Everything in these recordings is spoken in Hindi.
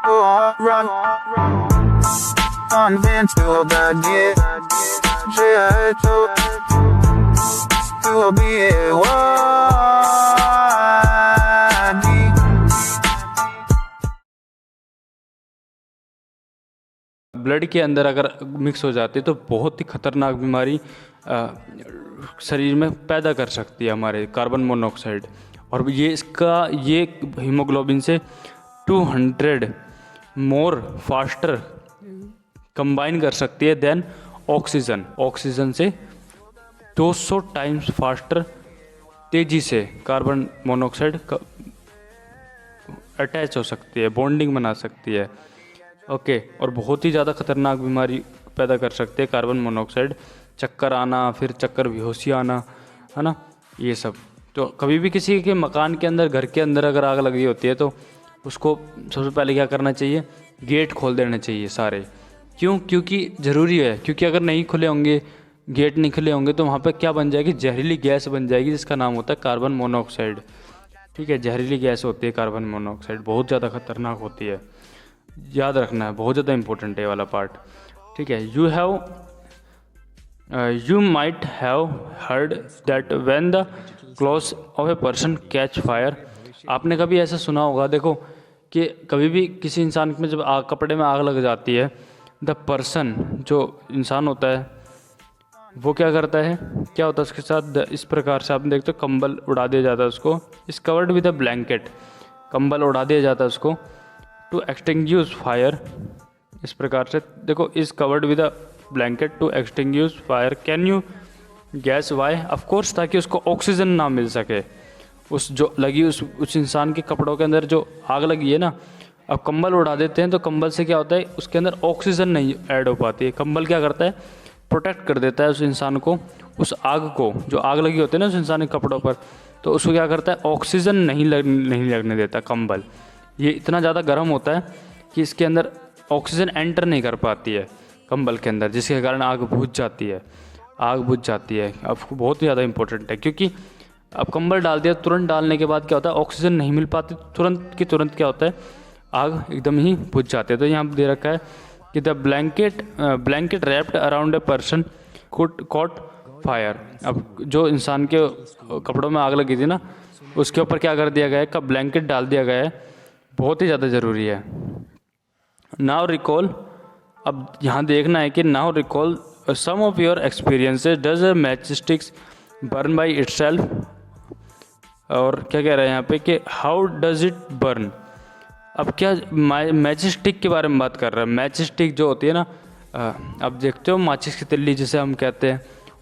run until the to be blood के अंदर अगर मिक्स हो जाती है तो बहुत ही खतरनाक बीमारी शरीर में पैदा कर सकती है हमारे कार्बन मोनोऑक्साइड। और ये हीमोग्लोबिन से 200 मोर फास्टर कंबाइन कर सकती है देन ऑक्सीजन से 200 टाइम्स फास्टर तेजी से कार्बन मोनोऑक्साइड अटैच हो सकती है, बॉन्डिंग बना सकती है। ओके, और बहुत ही ज़्यादा खतरनाक बीमारी पैदा कर सकते हैं कार्बन मोनोऑक्साइड, चक्कर आना, फिर चक्कर बेहोशी आना, है ना, ये सब। तो कभी भी किसी के मकान के अंदर, घर के अंदर अगर आग लगी होती है तो उसको सबसे पहले क्या करना चाहिए, गेट खोल देने चाहिए सारे। क्यों? क्योंकि ज़रूरी है, क्योंकि अगर नहीं खुले होंगे, गेट नहीं खुले होंगे तो वहाँ पे क्या बन जाएगी, जहरीली गैस बन जाएगी जिसका नाम होता है कार्बन मोनोऑक्साइड। ठीक है, जहरीली गैस होती है कार्बन मोनोऑक्साइड, बहुत ज़्यादा खतरनाक होती है, याद रखना है, बहुत ज़्यादा इंपॉर्टेंट है ये वाला पार्ट। ठीक है, you might have heard that when the clothes of a person catch fire. आपने कभी ऐसा सुना होगा, देखो, कि कभी भी किसी इंसान में जब कपड़े में आग लग जाती है, द पर्सन, जो इंसान होता है, वो क्या करता है, क्या होता है उसके साथ, इस प्रकार से आपने देखते हो कंबल उड़ा दिया जाता है उसको, इस कवर्ड विद अ ब्लैंकेट, कंबल उड़ा दिया जाता है उसको, टू एक्सटिंग्विश फायर। इस प्रकार से देखो, is covered with a blanket to extinguish fire, can you guess why? Of course, ताकि उसको ऑक्सीजन ना मिल सके, उस जो लगी उस इंसान के कपड़ों के अंदर जो आग लगी है ना। अब कंबल उड़ा देते हैं तो कंबल से क्या होता है, उसके अंदर ऑक्सीजन नहीं ऐड हो पाती है। कंबल क्या करता है, प्रोटेक्ट कर देता है उस इंसान को, उस आग को, जो आग लगी होती है ना उस इंसान के कपड़ों पर, तो उसको क्या करता है, ऑक्सीजन नहीं लगने देता कंबल। ये इतना ज़्यादा गर्म होता है कि इसके अंदर ऑक्सीजन एंटर नहीं कर पाती है कंबल के अंदर, जिसके कारण आग बुझ जाती है। अब बहुत ही ज़्यादा इंपॉर्टेंट है, क्योंकि अब कंबल डाल दिया, तुरंत डालने के बाद क्या होता है, ऑक्सीजन नहीं मिल पाती, तुरंत क्या होता है, आग एकदम ही बुझ जाती है। तो यहाँ दे रखा है कि the blanket wrapped around a person cot fire. अब जो इंसान के कपड़ों में आग लगी थी ना, उसके ऊपर क्या कर दिया गया है, कब ब्लैंकेट डाल दिया गया है, बहुत ही ज़्यादा ज़रूरी है। नाउ रिकॉल, अब यहाँ देखना है कि now recall some of your experiences, does a match sticks burn by itself. और क्या कह रहा है यहाँ पे कि हाउ डज इट बर्न। अब क्या मैच स्टिक के बारे में बात कर रहा है। मैच स्टिक जो होती है ना, अब देखते हो माचिस की तिल्ली जिसे हम कहते हैं,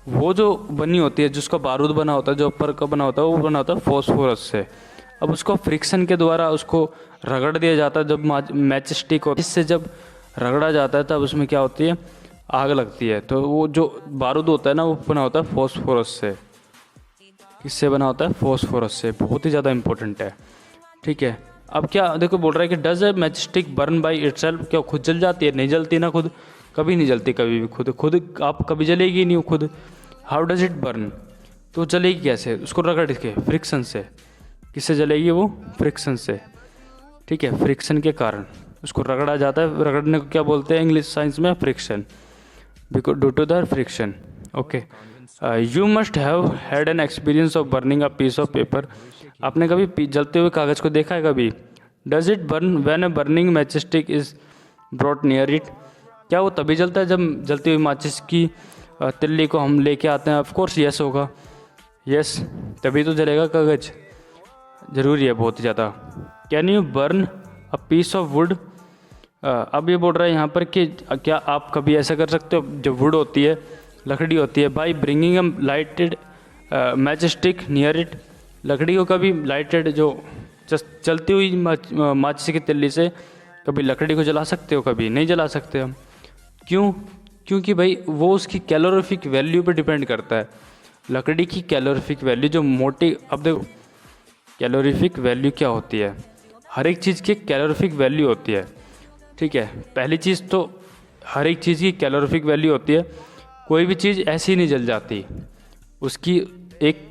वो जो बनी होती है, जिसका बारूद बना होता है, जो ऊपर का बना होता है, वो बना होता है फॉस्फोरस से। अब उसको फ्रिक्शन के द्वारा उसको रगड़ दिया जाता है। जब मैच स्टिक होती है, इससे जब रगड़ा जाता है तब उसमें क्या होती है, आग लगती है। तो वो जो बारूद होता है ना, वो बना होता है फॉस्फोरस से। किससे बना होता है, फॉस्फोरस से। बहुत ही ज़्यादा इंपॉर्टेंट है। ठीक है, अब क्या देखो बोल रहा है कि does a match stick burn by itself, क्या खुद जल जाती है? नहीं जलती ना, खुद कभी नहीं जलती, कभी भी खुद आप कभी जलेगी नहीं खुद। हाउ डज इट बर्न, तो जलेगी कैसे, उसको रगड़ के, फ्रिक्शन से। किससे जलेगी वो, फ्रिक्शन से। ठीक है, फ्रिक्शन के कारण उसको रगड़ा जाता है। रगड़ने को क्या बोलते हैं इंग्लिश साइंस में, friction, because due to the friction. Okay, you must have had an experience of burning a piece of paper. आपने कभी जलते हुए कागज़ को देखा है कभी? Does it burn when a burning match stick is brought near it. क्या वो तभी जलता है जब जलती हुई माचिस की तिल्ली को हम लेके आते हैं? ऑफ कोर्स यस होगा, यस, तभी तो जलेगा कागज़, ज़रूरी है बहुत ज़्यादा। Can you burn a piece of wood. अब ये बोल रहा है यहाँ पर कि क्या आप कभी ऐसा कर सकते हो, जो वुड होती है, लकड़ी होती है, by bringing a lighted match stick near it. लकड़ी को कभी लाइटेड, जो चलती हुई माचिस की तिल्ली से कभी लकड़ी को जला सकते हो? कभी नहीं जला सकते हम। क्यों? क्योंकि भाई वो उसकी कैलोरीफिक वैल्यू पे डिपेंड करता है। लकड़ी की कैलोरीफिक वैल्यू जो मोटी, अब देखो कैलोरीफिक वैल्यू क्या होती है, हर एक चीज़ की कैलोरीफिक वैल्यू होती है। ठीक है, पहली चीज़ तो हर एक चीज़ की कैलोरीफिक वैल्यू होती है। कोई भी चीज़ ऐसी नहीं जल जाती, उसकी एक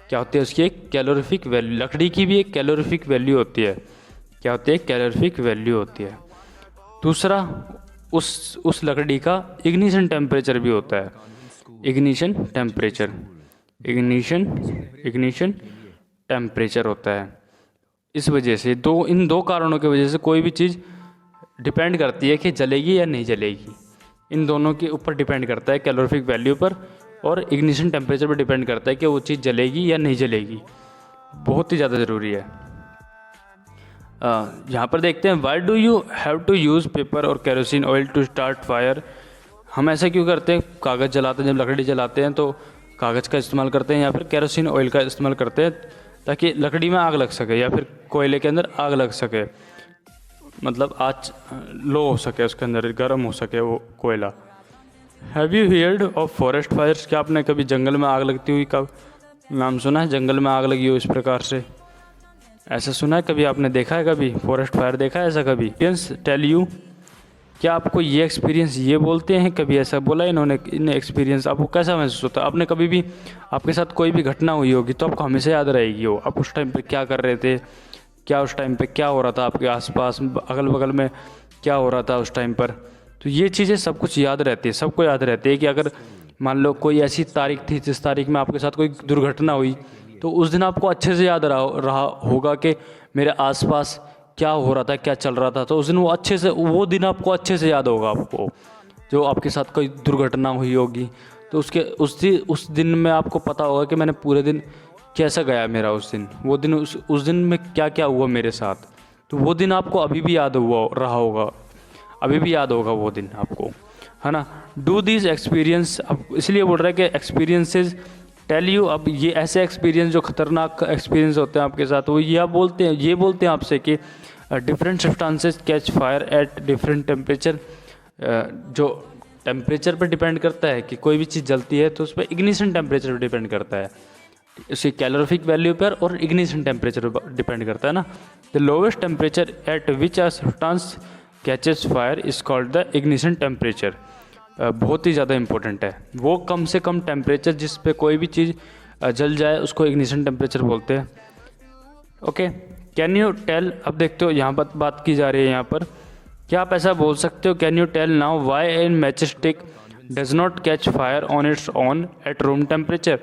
क्या होती है, उसकी एक कैलोरीफिक वैल्यू। लकड़ी की भी एक कैलोरीफिक वैल्यू होती है। क्या होती है, कैलोरीफिक वैल्यू होती है। दूसरा, उस लकड़ी का इग्निशन टेम्परेचर भी होता है, इग्निशन टेम्परेचर, इग्निशन टेम्परेचर होता है। इस वजह से इन दो कारणों की वजह से कोई भी चीज़ डिपेंड करती है कि जलेगी या नहीं जलेगी। इन दोनों के ऊपर डिपेंड करता है, कैलोरीफिक वैल्यू पर और इग्निशन टेम्परेचर पर डिपेंड करता है कि वो चीज़ जलेगी या नहीं जलेगी। बहुत ही ज़्यादा ज़रूरी है। यहाँ पर देखते हैं, why do you have to use paper और kerosene oil to start fire. हम ऐसा क्यों करते हैं, कागज़ जलाते हैं, जब लकड़ी जलाते हैं तो कागज़ का इस्तेमाल करते हैं या फिर केरोसिन ऑयल का इस्तेमाल करते हैं ताकि लकड़ी में आग लग सके या फिर कोयले के अंदर आग लग सके, मतलब आँच लो हो सके, उसके अंदर गर्म हो सके वो कोयला। Have you heard of forest fires. क्या आपने कभी जंगल में आग लगती हुई का नाम सुना है, जंगल में आग लगी हो इस प्रकार से, ऐसा सुना है कभी, आपने देखा है कभी फॉरेस्ट फायर, देखा है ऐसा कभी? एक्सपीरियंस टेल यू, क्या आपको ये एक्सपीरियंस ये बोलते हैं, कभी ऐसा बोला इन्होंने, इन एक्सपीरियंस आपको कैसा महसूस होता है? आपने कभी भी, आपके साथ कोई भी घटना हुई होगी तो आपको हमेशा याद रहेगी वो, आप उस टाइम पे क्या कर रहे थे, क्या उस टाइम पे क्या हो रहा था, आपके आसपास अगल बगल में क्या हो रहा था उस टाइम पर। तो ये चीज़ें सब कुछ याद रहती है, सबको याद रहती है कि अगर मान लो कोई ऐसी तारीख थी जिस तारीख में आपके साथ कोई दुर्घटना हुई तो उस दिन आपको अच्छे से याद रहा होगा कि मेरे आसपास क्या हो रहा था, क्या चल रहा था। तो उस दिन वो दिन आपको अच्छे से याद होगा, आपको जो आपके साथ कोई दुर्घटना हुई होगी तो उस दिन में आपको पता होगा कि मैंने पूरे दिन कैसा गया मेरा उस दिन, वो दिन उस दिन में क्या क्या हुआ मेरे साथ। तो वो दिन आपको अभी भी याद रहा होगा, अभी भी याद होगा वो दिन आपको, है ना। डू दिस एक्सपीरियंस, अब इसलिए बोल रहा है कि एक्सपीरियंसेस टेल यू, अब ये ऐसे एक्सपीरियंस जो खतरनाक एक्सपीरियंस होते हैं आपके साथ, वो ये बोलते हैं आपसे कि different substances catch fire at different temperature. जो टेम्परेचर पर डिपेंड करता है कि कोई भी चीज़ जलती है तो उस पर इग्निशन टेम्परेचर पर डिपेंड करता है, उसकी कैलोरीफिक वैल्यू पर और इग्निशन टेम्परेचर पर डिपेंड करता है ना। The lowest temperature at which a substance catches fire is called the ignition temperature. बहुत ही ज़्यादा इंपॉर्टेंट है, वो कम से कम टेम्परेचर जिस पे कोई भी चीज़ जल जाए उसको इग्निशन टेम्परेचर बोलते हैं। ओके, कैन यू टेल, अब देखते हो यहाँ पर बात की जा रही है यहाँ पर, क्या आप ऐसा बोल सकते हो, can you tell now why an match stick does not catch fire on its own at room temperature.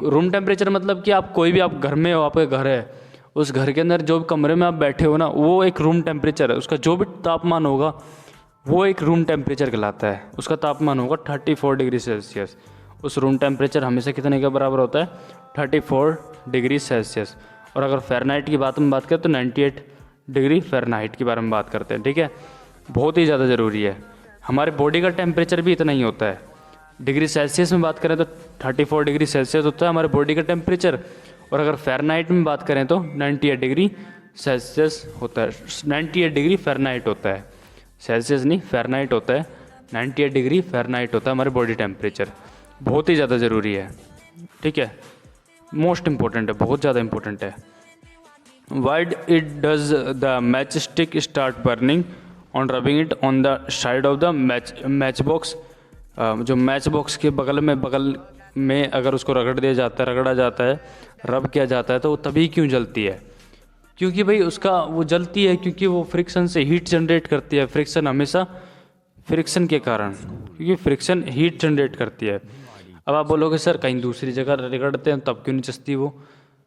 Room temperature मतलब कि आप कोई भी, आप घर में हो, आपके घर है, उस घर के अंदर जो भी कमरे में आप बैठे हो ना, वो एक रूम टेम्परेचर है, उसका जो भी तापमान होगा वो एक रूम टेम्परेचर कहलाता है। उसका तापमान होगा 34 डिग्री सेल्सियस। उस रूम टेम्परेचर हमेशा कितने के बराबर होता है, 34 डिग्री सेल्सियस। और अगर फ़ारेनहाइट की बात करें तो 98 डिग्री फ़ारेनहाइट के बारे में बात करते हैं, ठीक है। बहुत ही ज़्यादा ज़रूरी है, हमारे बॉडी का टेम्परेचर भी इतना ही होता है। डिग्री सेल्सियस में बात करें तो 34 डिग्री सेल्सियस होता है हमारे बॉडी का टेम्परेचर, और अगर फ़ारेनहाइट में बात करें तो 98 डिग्री सेल्सियस होता है, 98 डिग्री फ़ारेनहाइट होता है, सेल्सियस नहीं फ़ारेनहाइट होता है। 98 डिग्री फ़ारेनहाइट होता है हमारे बॉडी टेम्परेचर। बहुत ही ज़्यादा ज़रूरी है, ठीक है, मोस्ट इम्पोर्टेंट है, बहुत ज़्यादा इम्पोर्टेंट है। Why it does the match stick start burning on rubbing it on the side of the match box. जो मैच बॉक्स के बगल में अगर उसको रगड़ा जाता है, रब किया जाता है, तो वो तभी क्यों जलती है? क्योंकि भाई वो जलती है क्योंकि वो फ्रिक्शन से हीट जनरेट करती है। फ्रिक्शन हमेशा फ्रिक्शन के कारण, क्योंकि फ्रिक्शन हीट जनरेट करती है। अब आप बोलोगे सर कहीं दूसरी जगह रगड़ते हैं तब क्यों नहीं जचती वो?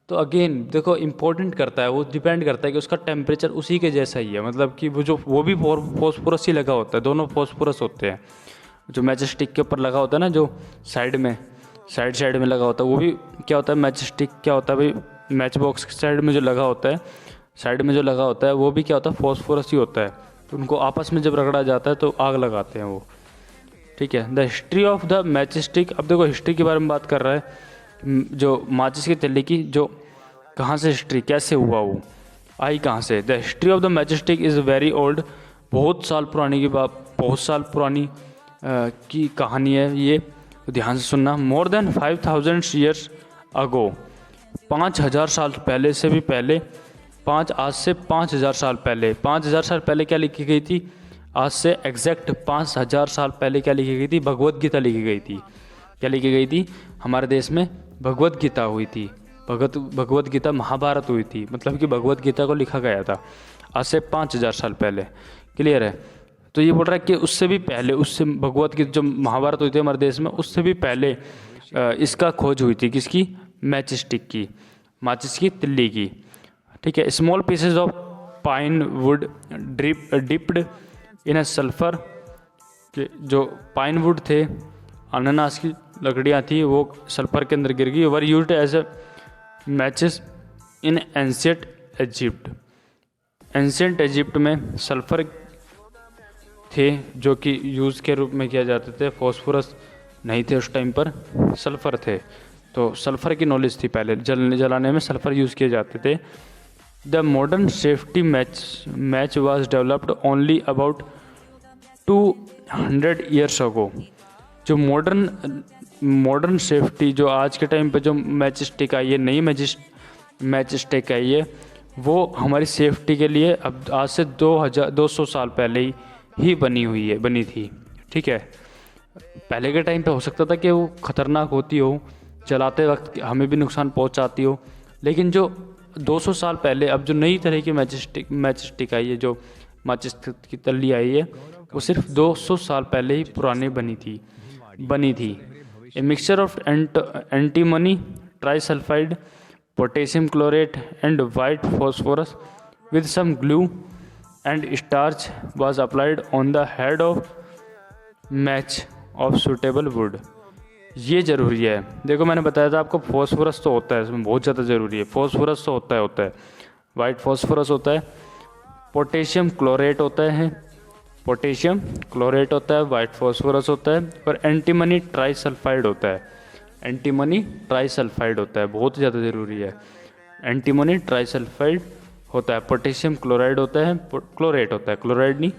तो अगेन देखो, इम्पोर्टेंट करता है, वो डिपेंड करता है कि उसका टेम्परेचर उसी के जैसा ही है, मतलब कि वो भी फॉस्फोरस ही लगा होता है, दोनों फॉस्फोरस होते हैं। जो मैच स्टिक के ऊपर लगा होता है ना, जो साइड में लगा होता है, वो भी क्या होता है, मैच स्टिक क्या होता है भाई, मैच बॉक्स के साइड में जो लगा होता है वो भी क्या होता है, फॉस्फोरस ही होता है। तो उनको आपस में जब रगड़ा जाता है तो आग लगाते हैं वो, ठीक है। The history of the match stick, अब देखो हिस्ट्री के बारे में बात कर रहा है, जो माचिस की तिल्ली की, जो कहाँ से हिस्ट्री, कैसे हुआ, वो आई कहाँ से। The history of the match stick is very old, बहुत साल पुरानी की कहानी है ये, तो ध्यान से सुनना। मोर देन 5000 ईयर्स अगो, 5000 साल पहले से भी पहले, आज से 5000 साल पहले, 5000 साल पहले क्या लिखी गई थी, आज से एग्जैक्ट 5000 साल पहले क्या लिखी गई थी, भगवत गीता लिखी गई थी। क्या लिखी गई थी, हमारे देश में भगवत गीता हुई थी, भगवत गीता महाभारत हुई थी, मतलब कि भगवत गीता को लिखा गया था आज से 5000 साल पहले। क्लियर है? तो ये बोल रहा है कि उससे भी पहले, उससे भगवत गीता जो महाभारत हुई थी हमारे देश में, उससे भी पहले इसका खोज हुई थी। किसकी? मैच स्टिक की, माचिस की तिल्ली की। ठीक है। Small pieces of pine would dipped in a sulphur, कि जो पाइन वुड थे, अनानास की लकड़ियाँ थी, वो सल्फर के अंदर गिर गई। Were used as a matches in ancient Egypt. Ancient Egypt में सल्फर थे जो कि यूज़ के रूप में किया जाते थे। फॉस्फोरस नहीं थे उस टाइम पर, सल्फर थे। तो सल्फर की नॉलेज थी, पहले जलाने में सल्फर यूज़ किए जाते थे। The modern safety match was developed only about 200 years ago. जो मॉडर्न सेफ्टी, जो आज के टाइम पे जो मैच स्टिक आई है, नई मैच स्टिक आई है, वो हमारी सेफ्टी के लिए अब आज से 200 साल पहले ही बनी थी। ठीक है। पहले के टाइम पे हो सकता था कि वो ख़तरनाक होती हो, जलाते वक्त हमें भी नुकसान पहुंचाती हो, लेकिन जो 200 साल पहले अब जो नई तरह की मैच स्टिक आई है, जो माचिस की तल्ली आई है, वो सिर्फ 200 साल पहले ही पुरानी बनी थी। A mixture of antimony trisulphide, potassium chlorate and white phosphorus with some glue and starch was applied on the head of match of suitable wood. ये ज़रूरी है। देखो मैंने बताया था आपको, फॉस्फोरस तो होता है इसमें, बहुत ज़्यादा ज़रूरी है। फॉस्फोरस तो होता है, वाइट फॉस्फोरस होता है, पोटेशियम क्लोरेट होता है, वाइट फॉस्फोरस होता है, और एंटीमनी ट्राइसल्फाइड होता है। बहुत ज़्यादा ज़रूरी है। एंटीमनी ट्राइसल्फाइड होता है, पोटेशियम क्लोराइड होता है, क्लोरेट होता है, क्लोराइड नहीं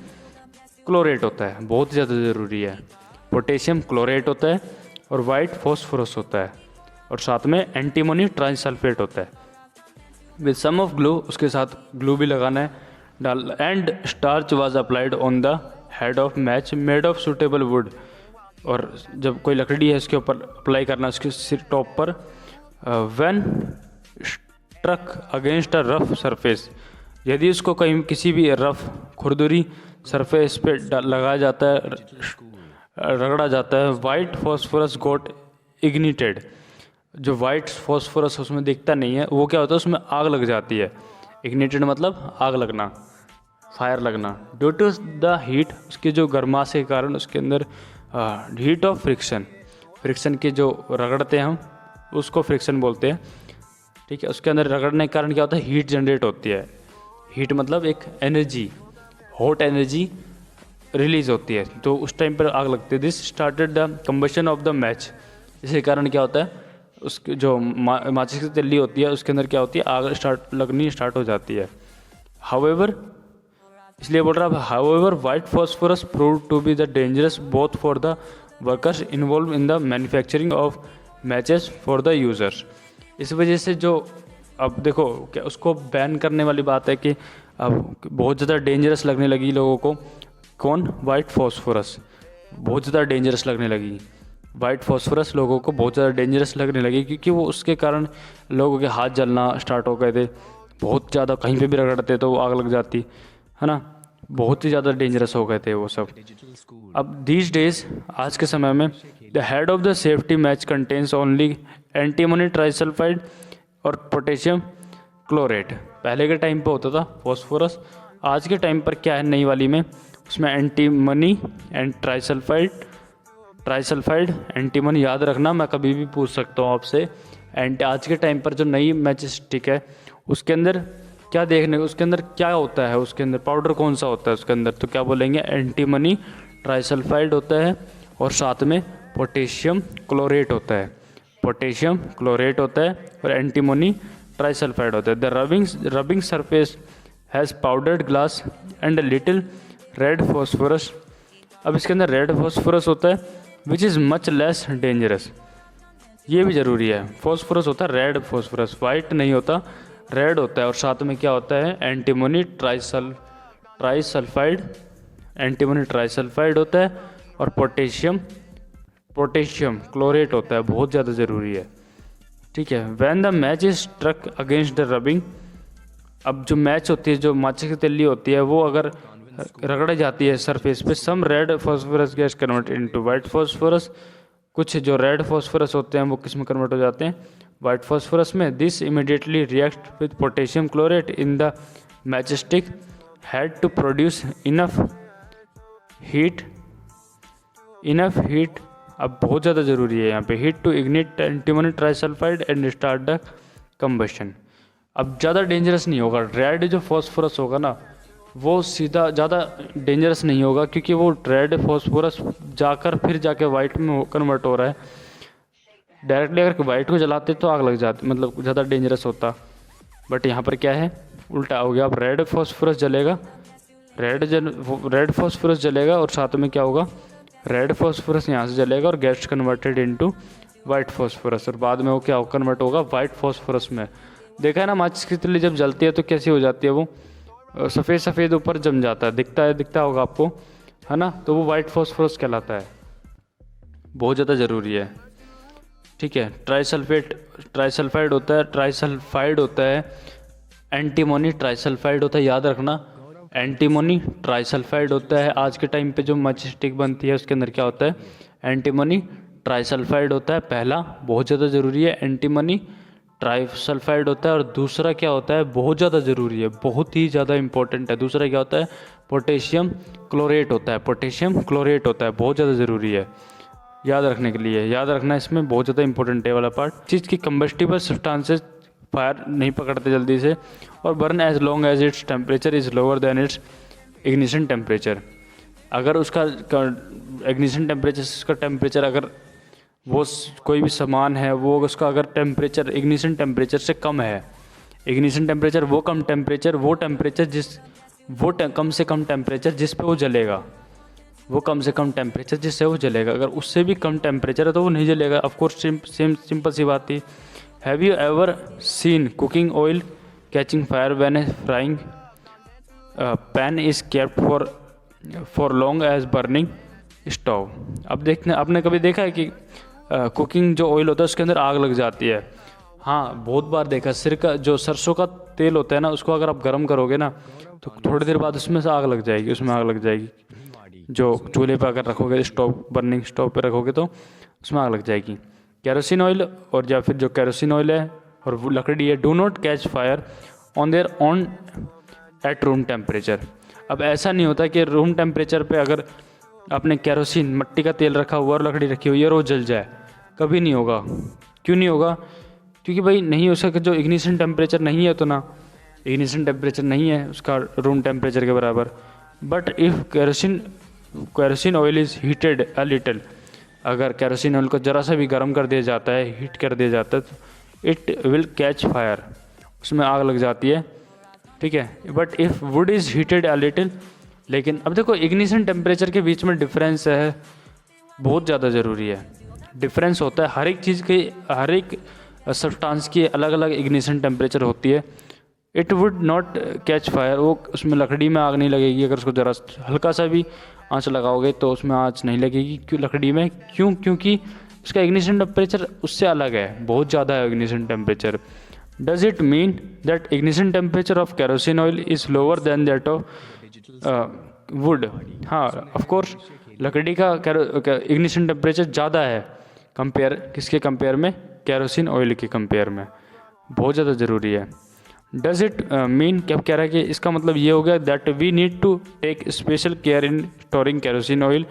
क्लोरेट होता है, बहुत ज़्यादा ज़रूरी है। पोटेशियम क्लोरेट होता है और वाइट फॉस्फोरस होता है, और साथ में एंटीमोनी ट्राइसल्फेट होता है विद सम ऑफ ग्लू, उसके साथ ग्लू भी लगाना है डाल। And starch was applied on the head of match made of suitable would. और जब कोई लकड़ी है उसके ऊपर अप्लाई करना, उसके सिर टॉप पर। When struck against a rough surface, यदि उसको कहीं किसी भी रफ खुरदुरी सरफेस पे लगाया जाता है, रगड़ा जाता है, वाइट फॉस्फोरस गोट इग्निटेड। जो वाइट फॉस्फोरस उसमें दिखता नहीं है, वो क्या होता है, उसमें आग लग जाती है। इग्निटेड मतलब आग लगना, फायर लगना। ड्यू टू द हीट, उसके जो गर्माश के कारण उसके अंदर हीट ऑफ फ्रिक्शन के जो रगड़ते हैं हम, उसको फ्रिक्शन बोलते हैं। ठीक है। उसके अंदर रगड़ने के कारण क्या होता है, हीट जनरेट होती है। हीट मतलब एक एनर्जी, हॉट एनर्जी रिलीज होती है, तो उस टाइम पर आग लगती है। This started the combustion of the match. इसके कारण क्या होता है, उसके जो माचिस की तिल्ली होती है उसके अंदर क्या होती है, आग लगनी स्टार्ट हो जाती है। हाउएवर, इसलिए बोल रहा है, however white phosphorus prove to be the dangerous both for the workers involve in the manufacturing of matches for the users. इस वजह से जो अब देखो क्या उसको बैन करने वाली बात है कि अब बहुत ज़्यादा डेंजरस लगने लगी लोगों को। कौन? वाइट फॉस्फोरस बहुत ज़्यादा डेंजरस लगने लगी। वाइट फॉस्फोरस लोगों को बहुत ज़्यादा डेंजरस लगने लगी, क्योंकि वो उसके कारण लोगों के हाथ जलना स्टार्ट हो गए थे। बहुत ज़्यादा कहीं पे भी रगड़ते तो वो आग लग जाती है ना, बहुत ही ज़्यादा डेंजरस हो गए थे वो सब। अब दीज डेज, आज के समय में, the head of the safety match contains only antimony trisulphide और पोटेशियम क्लोरेट। पहले के टाइम पे होता था फॉस्फोरस, आज के टाइम पर क्या है नई वाली में, उसमें एंटीमनी एंड ट्राइसल्फाइड एंटीमनी। याद रखना, मैं कभी भी पूछ सकता हूँ आपसे। एंड आज के टाइम पर जो नई मैच स्टिक है उसके अंदर क्या देखने, उसके अंदर क्या होता है, उसके अंदर पाउडर कौन सा होता है उसके अंदर, तो क्या बोलेंगे, एंटीमनी ट्राइसल्फाइड होता है और साथ में पोटेशियम क्लोरेट होता है, और एंटीमोनी ट्राइसल्फाइड होता है। The rubbing surface has powdered glass and little red phosphorus. अब इसके अंदर रेड फॉस्फोरस होता है which is much less dangerous. ये भी ज़रूरी है। फॉस्फोरस होता है रेड फॉस्फोरस, वाइट नहीं होता, रेड होता है। और साथ में क्या होता है, एंटीमोनी ट्राइसल्फाइड होता है, और पोटेशियम क्लोरेट होता है। बहुत ज़्यादा ज़रूरी है। ठीक। ठीक है। When the match is struck against the rubbing, अब जो मैच होती है, जो माचिस की तिल्ली होती है, वो अगर रगड़ जाती है सरफेस पे, some red phosphorus gets convert into white phosphorus, कुछ जो रेड फॉस्फोरस होते हैं वो किस में कन्वर्ट हो जाते हैं, वाइट फॉस्फोरस में। This immediately react with potassium chlorate in the match stick had to produce enough heat. अब बहुत ज़्यादा ज़रूरी है यहाँ पे, heat to ignite antimony trisulphide and start the combustion. अब ज़्यादा डेंजरस नहीं होगा, रेड जो फॉस्फोरस होगा ना वो सीधा ज़्यादा डेंजरस नहीं होगा, क्योंकि वो रेड फॉस्फोरस जाकर फिर जाके वाइट में कन्वर्ट हो रहा है। डायरेक्टली अगर वाइट को जलाते तो आग लग जाती, मतलब ज़्यादा डेंजरस होता, बट यहाँ पर क्या है, उल्टा हो गया। अब रेड फॉस्फोरस जलेगा, रेड फॉस्फोरस जलेगा और साथ में क्या होगा, रेड फॉस्फोरस यहाँ से जलेगा और gets converted into white phosphorus, और बाद में वो क्या कन्वर्ट होगा वाइट फॉस्फोरस में। देखा है ना, माचिस की तिल्ली जब जलती है तो कैसी हो जाती है, वो सफ़ेद सफ़ेद ऊपर जम जाता है, दिखता होगा आपको, है ना, तो वो वाइट फॉस्फोरस कहलाता है। बहुत ज़्यादा ज़रूरी है, ठीक है। ट्राइसल्फाइड होता है, एंटीमोनी ट्राइसल्फाइड होता है, याद रखना, एंटीमोनी ट्राइसल्फाइड होता है। आज के टाइम पे जो माचिस स्टिक बनती है उसके अंदर क्या होता है, एंटीमोनी ट्राइसल्फाइड होता है। पहला बहुत ज़्यादा ज़रूरी है, एंटीमोनी ट्राइसल्फाइड होता है, और दूसरा क्या होता है, बहुत ज़्यादा ज़रूरी है, बहुत ही ज़्यादा इंपॉर्टेंट है, दूसरा क्या होता है, पोटेशियम क्लोरेट होता है। बहुत ज़्यादा ज़रूरी है याद रखने के लिए, याद रखना, इसमें बहुत ज़्यादा इंपॉर्टेंट है वाला पार्ट। चीज़ की कंबस्टिबल सब्सटेंसेस फायर नहीं पकड़ते जल्दी से, और burn as long as its temperature is lower than its ignition temperature. अगर उसका इग्निशन टेम्परेचर अगर वो कोई भी सामान है, वो उसका अगर टेम्परेचर इग्निशन टेम्परेचर से कम है, इग्निशन टेम्परेचर वो कम से कम टेम्परेचर जिस पे वो जलेगा, जिससे वो जलेगा, अगर उससे भी कम टेम्परेचर है तो वो नहीं जलेगा। ऑफकोर्स सिंपल सी बात थी। Have you ever seen cooking oil catching fire when a frying pan is kept for long as burning stove. अब देखना, आपने कभी देखा है कि कुकिंग जो ऑयल होता है उसके अंदर आग लग जाती है? हाँ, बहुत बार देखा। सरसों का तेल होता है ना, उसको अगर आप गर्म करोगे ना तो थोड़ी देर बाद उसमें आग लग जाएगी। जो चूल्हे पर अगर रखोगे, बर्निंग स्टोव पे रखोगे तो उसमें आग लग जाएगी। केरोसिन ऑयल और या फिर जो केरोसिन ऑयल है और वो लकड़ी है, do not catch fire on their own at room temperature. अब ऐसा नहीं होता कि रूम टेम्परेचर पे अगर आपने केरोसिन मट्टी का तेल रखा हुआ और लकड़ी रखी हुई है और वो जल जाए, कभी नहीं होगा। क्यों नहीं होगा? क्योंकि भाई नहीं हो सके, जो इग्निशन टेम्परेचर नहीं है, तो ना इग्निशन टेम्परेचर नहीं है उसका रूम टेम्परेचर के बराबर। But if kerosene oil is heated a little, अगर केरोसिन ऑयल को ज़रा सा भी गर्म कर दिया जाता है, हीट कर दिया जाता है, तो इट विल कैच फायर, उसमें आग लग जाती है, ठीक है। But if would is heated a little, लेकिन अब देखो इग्निशन टेम्परेचर के बीच में डिफरेंस है, बहुत ज़्यादा ज़रूरी है। डिफरेंस होता है हर एक चीज़ की, हर एक सब्सटेंस की अलग अलग इग्निशन टेम्परेचर होती है। It would not catch fire, वो उसमें लकड़ी में आग नहीं लगेगी। अगर उसको ज़रा हल्का सा भी आंच लगाओगे तो उसमें आंच नहीं लगेगी। क्यों लकड़ी में? क्योंकि उसका इग्निशन टेम्परेचर उससे अलग है, बहुत ज़्यादा है ignition temperature. Does it mean that ignition temperature of kerosene oil is lower then that of would? हाँ, ऑफ कोर्स लकड़ी का इग्निशन टेम्परेचर ज़्यादा है, किसके कंपेयर में? केरोसिन ऑयल के कंपेयर में। बहुत ज़्यादा ज़रूरी है। डज इट मीन, क्या कह रहा है कि इसका मतलब ये हो गया that we need to take special care in storing kerosene oil,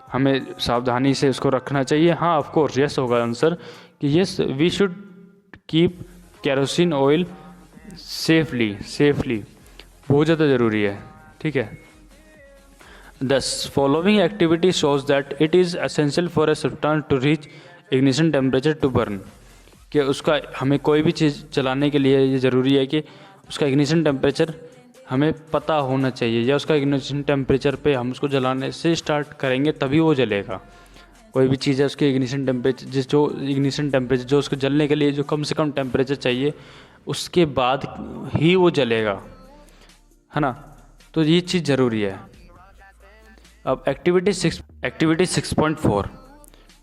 हमें सावधानी से उसको रखना चाहिए? हाँ, ऑफ कोर्स यस होगा आंसर, कि yes we should keep kerosene oil safely, बहुत ज़्यादा ज़रूरी है, ठीक है। This following activity shows that it is essential for a substance to reach ignition temperature to burn, कि उसका हमें कोई भी चीज़ चलाने के लिए ये ज़रूरी है कि उसका इग्निशन टेम्परेचर हमें पता होना चाहिए, या उसका इग्निशन टेम्परेचर पे हम उसको जलाने से स्टार्ट करेंगे तभी वो जलेगा। कोई भी चीज़ है, उसके इग्निशन टेम्परेचर जो उसको जलने के लिए जो कम से कम टेम्परेचर चाहिए, उसके बाद ही वो जलेगा, है ना। तो ये चीज़ ज़रूरी है। अब एक्टिविटी 6.4,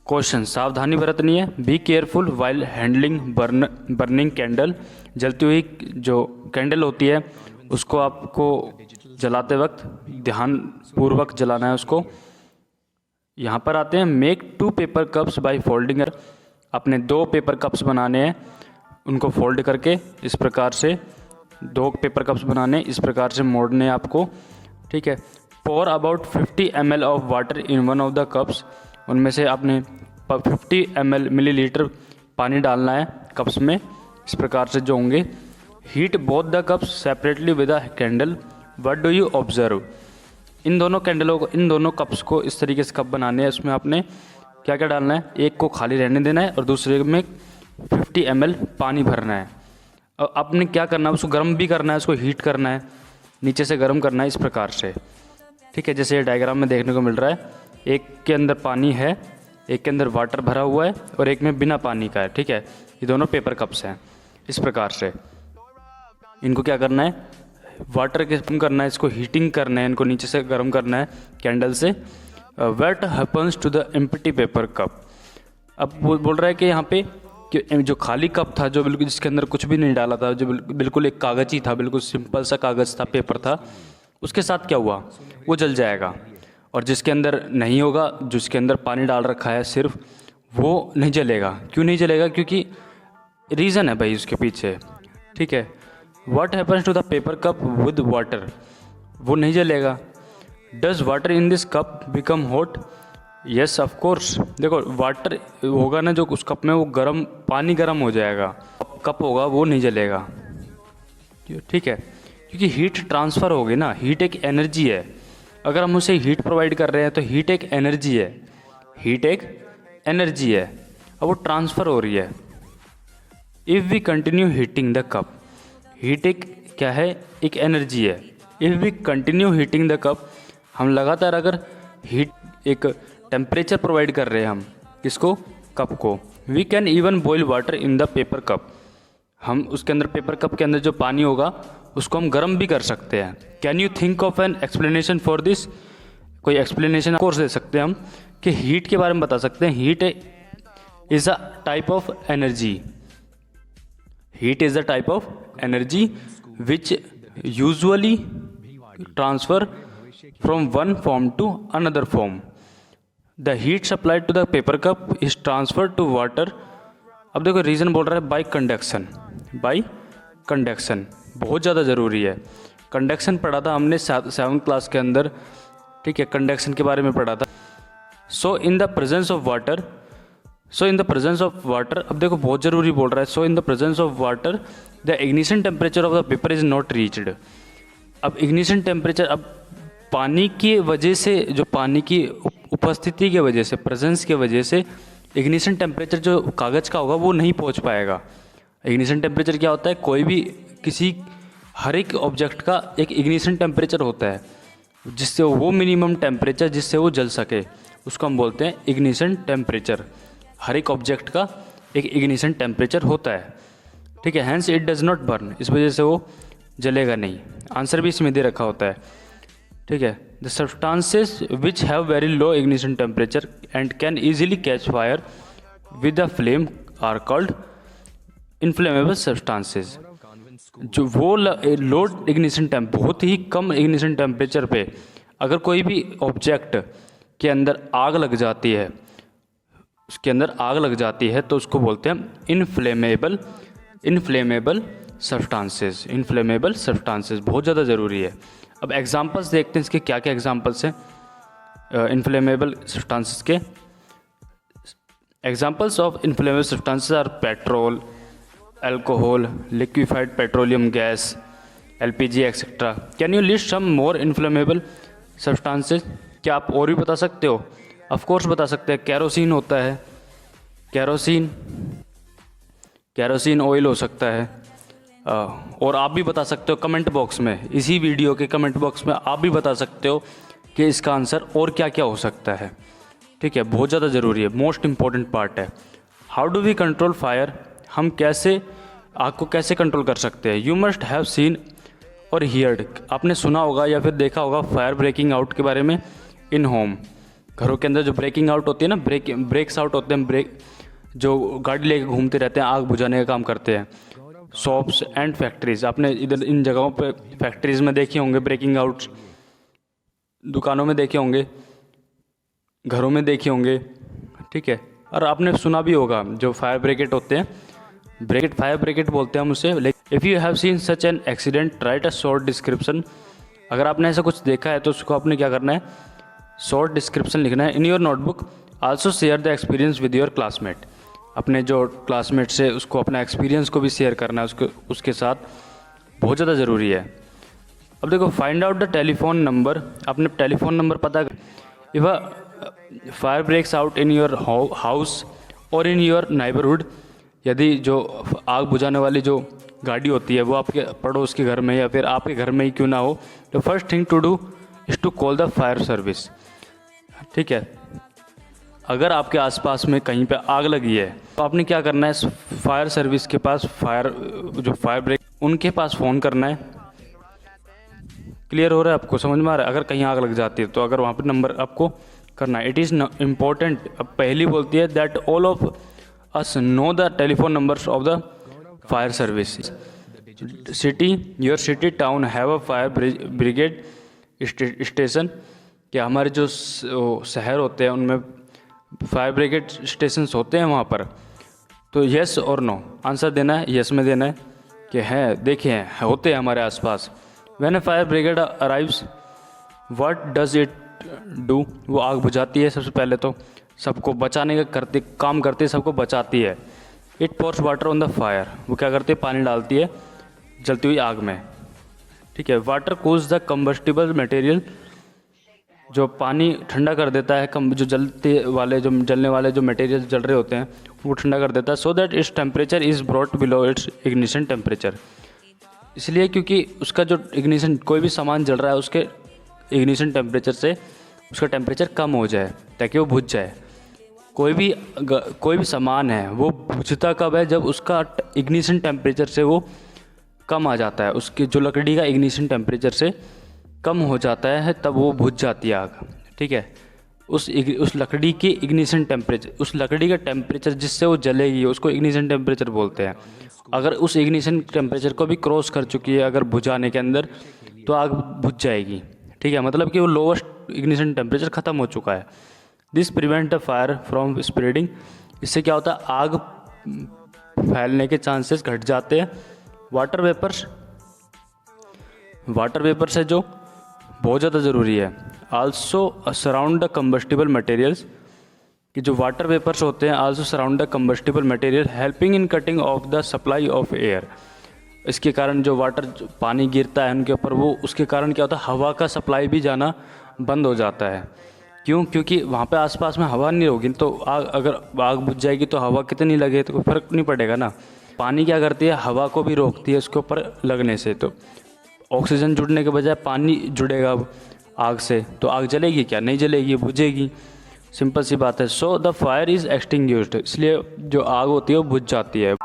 क्वेश्चन, सावधानी बरतनी है। Be careful while handling burning candle. जलती हुई जो कैंडल होती है उसको आपको जलाते वक्त ध्यान पूर्वक जलाना है उसको। यहाँ पर आते हैं, make 2 paper cups by folding. अपने 2 पेपर कप्स बनाने हैं, उनको फोल्ड करके इस प्रकार से 2 पेपर कप्स बनाने, इस प्रकार से मोड़ने आपको, ठीक है। pour about 50 ml of water in one of the cups. उनमें से आपने 50 मिलीलीटर पानी डालना है कप्स में, इस प्रकार से जो होंगे। Heat both the cups separately with a candle. What do you observe. इन दोनों कैंडलों को, इन दोनों कप्स को इस तरीके से कप बनाने हैं। उसमें आपने क्या क्या डालना है, एक को खाली रहने देना है और दूसरे में 50 ml पानी भरना है। और आपने क्या करना है, उसको गर्म भी करना है, उसको हीट करना है, नीचे से गर्म करना है, इस प्रकार से, ठीक है। जैसे ये डायग्राम में देखने को मिल रहा है, एक के अंदर पानी है, एक के अंदर वाटर भरा हुआ है और एक में बिना पानी का है, ठीक है। ये दोनों पेपर कप्स हैं। इस प्रकार से इनको क्या करना है, वाटर के करना है, इसको हीटिंग करना है, इनको नीचे से गर्म करना है कैंडल से। What happens to the empty paper cup. अब बोल रहा है कि यहाँ पे कि जो खाली कप था, जो बिल्कुल जिसके अंदर कुछ भी नहीं डाला था, जो बिल्कुल एक कागज ही था, बिल्कुल सिंपल सा कागज़ था, पेपर था, उसके साथ क्या हुआ, वो जल जाएगा। और जिसके अंदर नहीं होगा, जिसके अंदर पानी डाल रखा है सिर्फ, वो नहीं जलेगा। क्यों नहीं जलेगा, क्योंकि रीज़न है भाई उसके पीछे, ठीक है। What happens to the paper cup with water. वो नहीं जलेगा। Does water in this cup become hot. Yes of course. देखो वाटर होगा ना जो उस कप में, वो गर्म, पानी गर्म हो जाएगा, कप होगा वो नहीं जलेगा, ठीक है। क्योंकि हीट ट्रांसफ़र होगी ना, हीट एक एनर्जी है। अगर हम उसे हीट प्रोवाइड कर रहे हैं तो हीट एक एनर्जी है, हीट एक एनर्जी है, अब वो ट्रांसफ़र हो रही है। If we continue heating the cup. Heat एक क्या है, एक एनर्जी है। If we continue heating the cup, हम लगातार अगर हीट, एक टेम्परेचर प्रोवाइड कर रहे हैं हम, किसको, कप को। We can even boil water in the paper cup. हम उसके अंदर, पेपर कप के अंदर जो पानी होगा उसको हम गर्म भी कर सकते हैं। Can you think of an explanation for this. कोई एक्सप्लेनेशन कोर्स दे सकते हैं हम कि हीट के बारे में बता सकते हैं। Heat is a type of energy. Heat is a type of energy which usually transfer from one form to another form. The heat supplied to the paper cup is transfer to water. अब देखो रीज़न बोल रहा है बाई कंडक्शन। बाई कंडक्शन बहुत ज़्यादा ज़रूरी है। कंडक्शन पढ़ा था हमने 7th क्लास के अंदर, ठीक है, कंडक्शन के बारे में पढ़ा था। So in the presence of water, so in the presence of water, अब देखो बहुत ज़रूरी बोल रहा है। So in the presence of water the ignition temperature of the paper is not reached. अब इग्निशन टेम्परेचर, अब पानी की वजह से, जो पानी की उपस्थिति की वजह से, प्रेजेंस की वजह से इग्निशन टेम्परेचर जो कागज़ का होगा वो नहीं पहुंच पाएगा। इग्निशन टेम्परेचर क्या होता है, कोई भी किसी, हर एक ऑब्जेक्ट का एक इग्निशन टेम्परेचर होता है, जिससे वो मिनिमम टेम्परेचर जिससे वो जल सके, उसको हम बोलते हैं इग्निशन टेम्परेचर। हर एक ऑब्जेक्ट का एक इग्निशन टेम्परेचर होता है, ठीक है। Hence it does not burn, इस वजह से वो जलेगा नहीं। आंसर भी इसमें दे रखा होता है, ठीक है। The substances which have very low ignition temperature and can easily catch fire with the flame are called inflammable substances. जो वो लो इग्निशन बहुत ही कम इग्निशन टेम्परेचर पे अगर कोई भी ऑब्जेक्ट के अंदर आग लग जाती है, उसके अंदर आग लग जाती है, तो उसको बोलते हैं इनफ्लेमेबल सब्सटेंसेस। इनफ्लेमेबल सब्सटेंसेस बहुत ज़्यादा ज़रूरी है। अब एग्जांपल्स देखते हैं इसके, क्या क्या एग्जांपल्स हैं इनफ्लेमेबल सब्सटेंसेस के। Examples of inflammable substances are petrol, alcohol, liquefied petroleum gas, LPG etcetera. Can you list some more inflammable substances. क्या आप और भी बता सकते हो? ऑफ कोर्स बता सकते हैं। कैरोसिन होता है, कैरोसिन ऑयल हो सकता है। और आप भी बता सकते हो कमेंट बॉक्स में, इसी वीडियो के कमेंट बॉक्स में आप भी बता सकते हो कि इसका आंसर और क्या क्या हो सकता है, ठीक है। बहुत ज़्यादा ज़रूरी है, मोस्ट इम्पॉर्टेंट पार्ट है। How do we control fire. हम कैसे आग को कैसे कंट्रोल कर सकते हैं। You must have seen or heard, आपने सुना होगा या फिर देखा होगा फायर ब्रेकिंग आउट के बारे में इन होम, घरों के अंदर जो ब्रेकिंग आउट होती है ना, ब्रेक्स आउट होते हैं, ब्रेक जो गाड़ी लेके घूमते रहते हैं, आग बुझाने का काम करते हैं। शॉप्स एंड फैक्ट्रीज, आपने इधर इन जगहों पे फैक्ट्रीज में देखे होंगे ब्रेकिंग आउट्स, दुकानों में देखे होंगे, घरों में देखे होंगे, ठीक है। और आपने सुना भी होगा जो फायर ब्रिगेड होते हैं, फायर ब्रिगेड बोलते हैं हम उसे। If you have seen such an accident right a short description, अगर आपने ऐसा कुछ देखा है तो उसको आपने क्या करना है, शॉर्ट डिस्क्रिप्शन लिखना है in your notebook. Also share the experience with your classmate, अपने जो क्लासमेट से उसको अपना एक्सपीरियंस को भी शेयर करना है उसके साथ, बहुत ज़्यादा ज़रूरी है। अब देखो, find out the telephone number, अपने टेलीफोन नंबर पता कर। If a fire breaks out in your house or in your neighbourhood, यदि जो आग बुझाने वाली जो गाड़ी होती है वो आपके पड़ोस के घर में या फिर आपके घर में ही क्यों ना हो, तो first thing to do is to call the fire service, ठीक है। अगर आपके आसपास में कहीं पे आग लगी है तो आपने क्या करना है, फायर सर्विस के पास, फायर ब्रेक उनके पास फ़ोन करना है। क्लियर हो रहा है आपको, समझ में आ रहा है? अगर कहीं आग लग जाती है तो अगर वहाँ पे नंबर आपको करना है। इट इज़ इम्पोर्टेंट, अब पहली बोलती है that all of us know the telephone numbers of the fire service. City, your city town have a fire brigade station, कि हमारे जो शहर होते हैं उनमें फायर ब्रिगेड स्टेशन होते हैं वहाँ पर। तो येस और नो आंसर देना है, येस में देना है कि हैं, देखे हैं, होते हैं हमारे आसपास। When a fire brigade arrives what does it do, वो आग बुझाती है सबसे पहले तो, सबको बचाने का काम करती है, सबको बचाती है। It pores water on the fire, वो क्या करती है, पानी डालती है जलती हुई आग में, ठीक है। Water cools the combustible material, जो पानी ठंडा कर देता है, जो जलने वाले जो मटेरियल जल रहे होते हैं वो ठंडा कर देता है। So that it's temperature is brought below it's ignition temperature, इसलिए क्योंकि उसका जो इग्निशन, कोई भी सामान जल रहा है उसके इग्निशन टेम्परेचर से उसका टेम्परेचर कम हो जाए ताकि वो बुझ जाए। कोई भी सामान है वो बुझता कब है, जब उसका इग्निशन टेम्परेचर से वो कम आ जाता है, उसकी जो लकड़ी का इग्निशन टेम्परेचर से कम हो जाता है, तब वो बुझ जाती है आग, ठीक है। उस लकड़ी की इग्निशन टेम्परेचर, उस लकड़ी का टेम्परेचर जिससे वो जलेगी उसको इग्निशन टेम्परेचर बोलते हैं। अगर उस इग्निशन टेम्परेचर को भी क्रॉस कर चुकी है अगर बुझाने के अंदर, तो आग बुझ जाएगी, ठीक है। मतलब कि वो लोवेस्ट इग्निशन टेम्परेचर ख़त्म हो चुका है। This prevent the fire from spreading, इससे क्या होता है, आग फैलने के चांसेस घट जाते हैं। वाटर वेपर्स है जो बहुत ज़्यादा ज़रूरी है। Also surround the combustible materials, कि जो वाटर वेपर्स होते हैं, also surround the combustible material helping in cutting of the supply of air. इसके कारण जो पानी गिरता है उनके ऊपर, वो उसके कारण क्या होता है, हवा का सप्लाई भी जाना बंद हो जाता है। क्यों? क्योंकि वहाँ पे आसपास में हवा नहीं होगी तो अगर आग बुझ जाएगी तो हवा कितनी लगे तो कोई फ़र्क नहीं पड़ेगा ना। पानी क्या करती है, हवा को भी रोकती है उसके ऊपर लगने से, तो ऑक्सीजन जुड़ने के बजाय पानी जुड़ेगा आग से, तो आग जलेगी क्या? नहीं जलेगी, बुझेगी। सिंपल सी बात है। So the fire is extinguished, इसलिए जो आग होती है वो बुझ जाती है।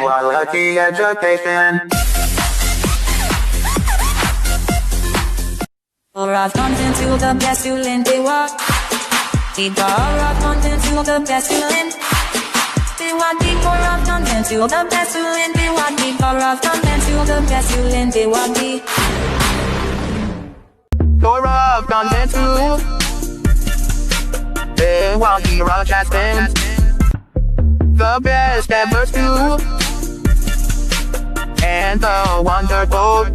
Quality education. Alright, content to the best student they want. Alright, content to the best student. They want the alright content to the best student. They want the alright content to the best student. They want the alright content to. They want the rock jazz band. The best ever to. And the wonderful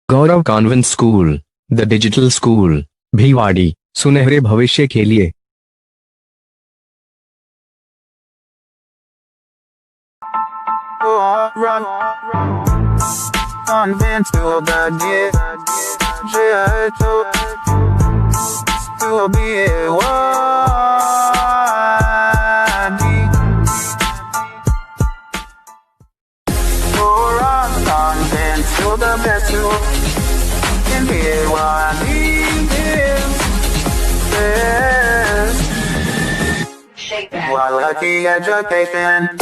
Gaurav convent school, the digital school, Bhiwadi, सुनहरे भविष्य के लिए। convent to the digital to be one. quality education.